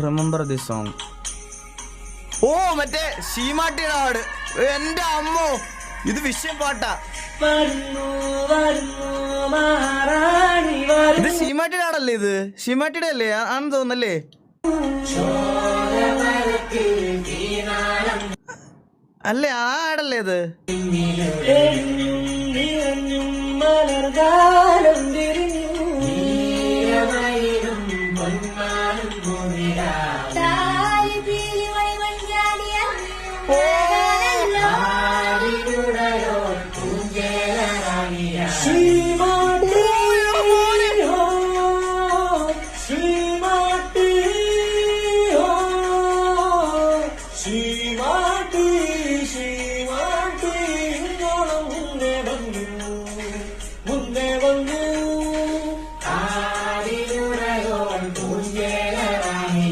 Remember the song. ഓ മറ്റേ ശീമാട്ടിയുടെ പാട്. എന്റെ അമ്മോ, ഇത് വിഷയം പാട്ടാ. ഇത് ശീമാട്ടിയുടെ ആടല്ലേ? ഇത് ശീമാട്ടിയുടെ അല്ലേ ആണെന്ന് തോന്നുന്നല്ലേ? അല്ലേ ആ ആടല്ലേ ഇത്?